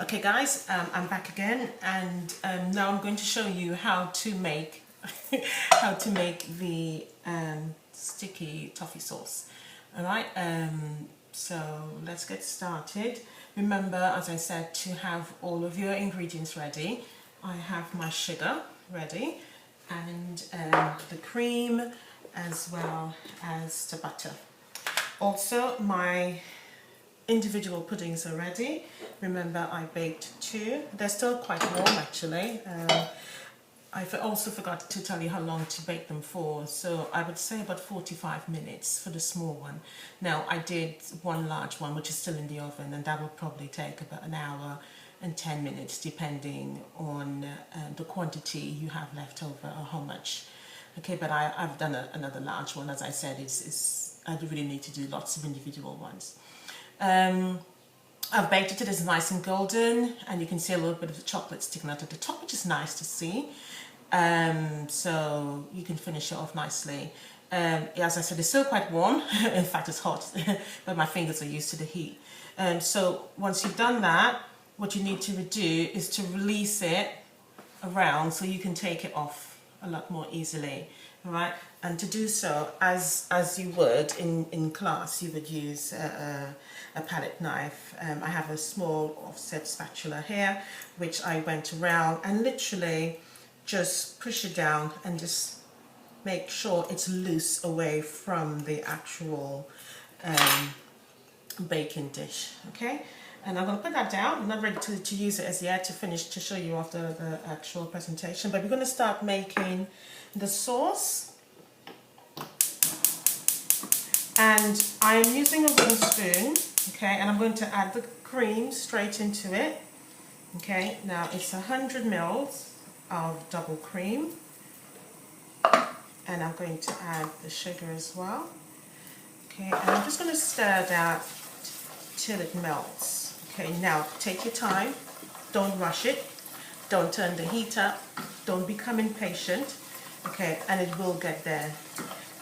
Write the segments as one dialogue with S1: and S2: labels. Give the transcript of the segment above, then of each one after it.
S1: Okay guys, I'm back again, and now I'm going to show you how to make the sticky toffee sauce. Alright, so let's get started. Remember, as I said, to have all of your ingredients ready. I have my sugar ready and the cream as well as the butter. Also, my individual puddings are ready. Remember, I baked 2. They're still quite warm actually. I also forgot to tell you how long to bake them for, so I would say about 45 minutes for the small one. Now I did one large one which is still in the oven, and that will probably take about an hour and 10 minutes depending on the quantity you have left over or how much. Okay, but I've done another large one. As I said, I really need to do lots of individual ones. I've baked it. It is nice and golden, and you can see a little bit of the chocolate sticking out at the top, which is nice to see. So you can finish it off nicely. As I said, it's still quite warm. In fact, it's hot, but my fingers are used to the heat. So once you've done that, what you need to do is to release it around so you can take it off a lot more easily. All right, and to do so, as you would in class, you would use a palette knife. I have a small offset spatula here, which I went around and literally just push it down and just make sure it's loose away from the actual baking dish. Okay, and I'm going to put that down. I'm not ready to use it as yet to show you off the actual presentation, but we're going to start making the sauce. And I'm using a wooden spoon, okay, and I'm going to add the cream straight into it. Okay, now it's 100 mils of double cream, and I'm going to add the sugar as well. Okay, and I'm just going to stir that till it melts. Okay, now take your time, don't rush it, don't turn the heat up, don't become impatient. Okay, and it will get there.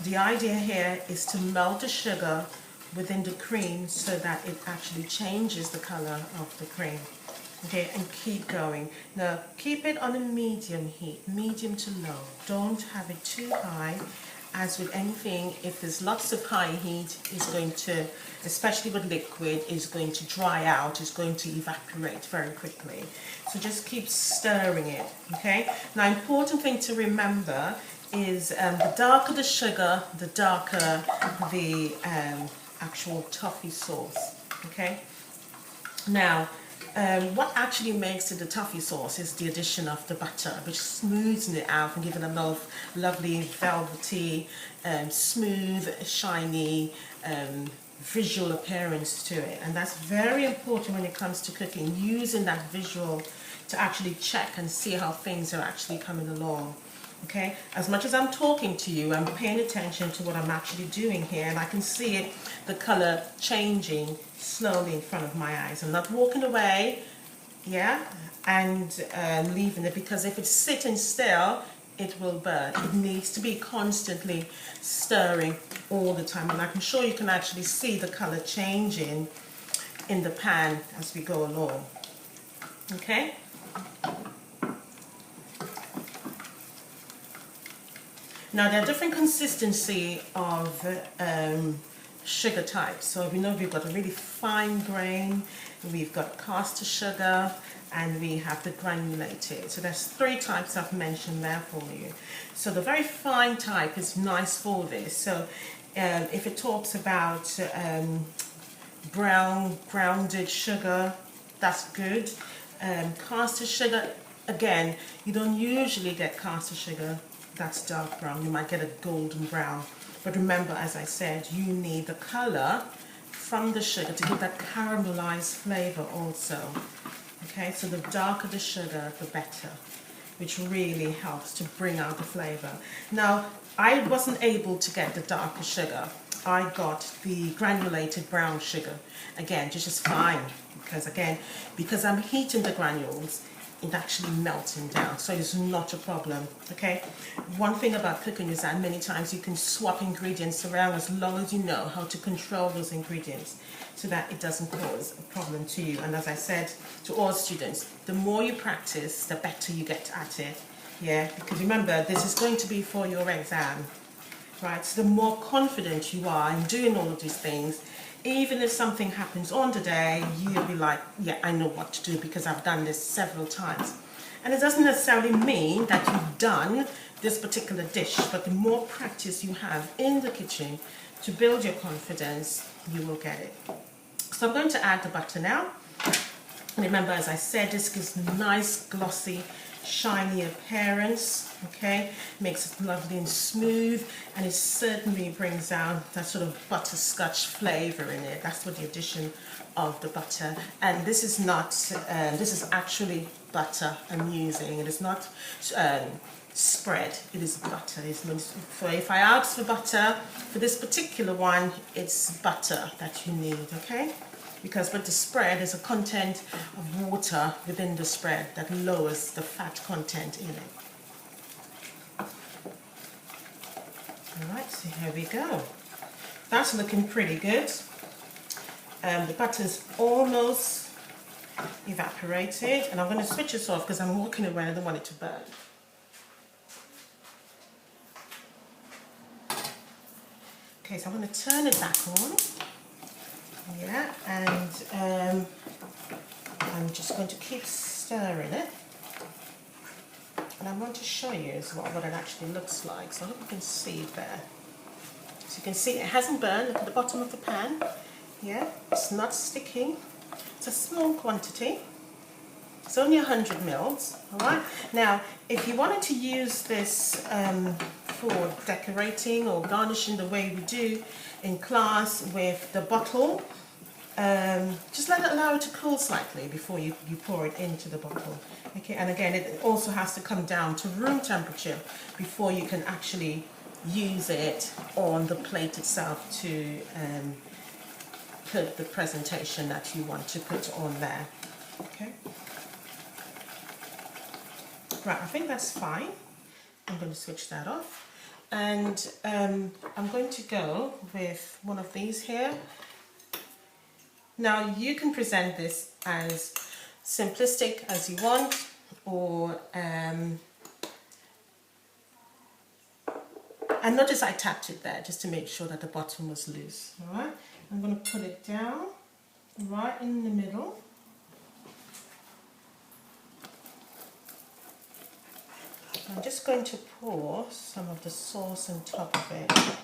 S1: The idea here is to melt the sugar within the cream so that it actually changes the color of the cream. Okay, and keep going. Now keep it on a medium heat, medium to low. Don't have it too high. As with anything, if there's lots of high heat, it's going to, especially with liquid, is going to dry out, it's going to evaporate very quickly. So just keep stirring it, okay? Now, important thing to remember is the darker the sugar, the darker the actual toffee sauce, okay? Now, what actually makes it the toffee sauce is the addition of the butter, which smooths it out and gives it a lovely velvety, smooth, shiny, visual appearance to it. And that's very important when it comes to cooking, using that visual to actually check and see how things are actually coming along. Okay, as much as I'm talking to you, I'm paying attention to what I'm actually doing here, and I can see it, the color changing slowly in front of my eyes. I'm not walking away, yeah, and leaving it, because if it's sitting still, it will burn. It needs to be constantly stirring all the time, and I'm sure you can actually see the color changing in the pan as we go along. Okay. Now, there are different consistency of sugar types. So we know we've got a really fine grain, we've got caster sugar, and we have the granulated. So there's 3 types I've mentioned there for you. So the very fine type is nice for this. So if it talks about brown grounded sugar, that's good. Caster sugar, again, you don't usually get caster sugar that's dark brown. You might get a golden brown, but remember, as I said, you need the color from the sugar to give that caramelized flavor also. Okay, so the darker the sugar, the better, which really helps to bring out the flavor. Now, I wasn't able to get the darker sugar. I got the granulated brown sugar, again, just as fine, because I'm heating the granules, it actually melting down, so it's not a problem. Okay, one thing about cooking is that many times you can swap ingredients around as long as you know how to control those ingredients so that it doesn't cause a problem to you. And as I said to all students, the more you practice, the better you get at it. Yeah, because remember, this is going to be for your exam, right? So the more confident you are in doing all of these things, even if something happens on the day, you'll be like, yeah, I know what to do because I've done this several times. And it doesn't necessarily mean that you've done this particular dish, but the more practice you have in the kitchen to build your confidence, you will get it. So I'm going to add the butter now. And remember, as I said, this gives nice, glossy, shiny appearance, okay, makes it lovely and smooth, and it certainly brings out that sort of butterscotch flavor in it. That's what the addition of the butter. And this is not, this is actually butter I'm using. It is not spread, it is butter. If I ask for butter, for this particular one, it's butter that you need, okay? Because with the spread, there's a content of water within the spread that lowers the fat content in it. Alright, so here we go. That's looking pretty good. The butter's almost evaporated, and I'm going to switch this off because I'm walking away, I don't want it to burn. Okay, so I'm going to turn it back on. Yeah, and I'm just going to keep stirring it, and I want to show you as well what it actually looks like. So I hope you can see it there. So you can see it hasn't burned. Look at the bottom of the pan. Yeah, it's not sticking. It's a small quantity. It's only 100 mils. All right. Now, if you wanted to use this for decorating or garnishing the way we do in class with the bottle, just allow it to cool slightly before you pour it into the bottle. Okay, and again, it also has to come down to room temperature before you can actually use it on the plate itself to put the presentation that you want to put on there. Okay. Right, I think that's fine. I'm going to switch that off. And I'm going to go with one of these here. Now you can present this as simplistic as you want, or and notice I tapped it there just to make sure that the bottom was loose. All right, I'm going to put it down right in the middle. I'm just going to pour some of the sauce on top of it.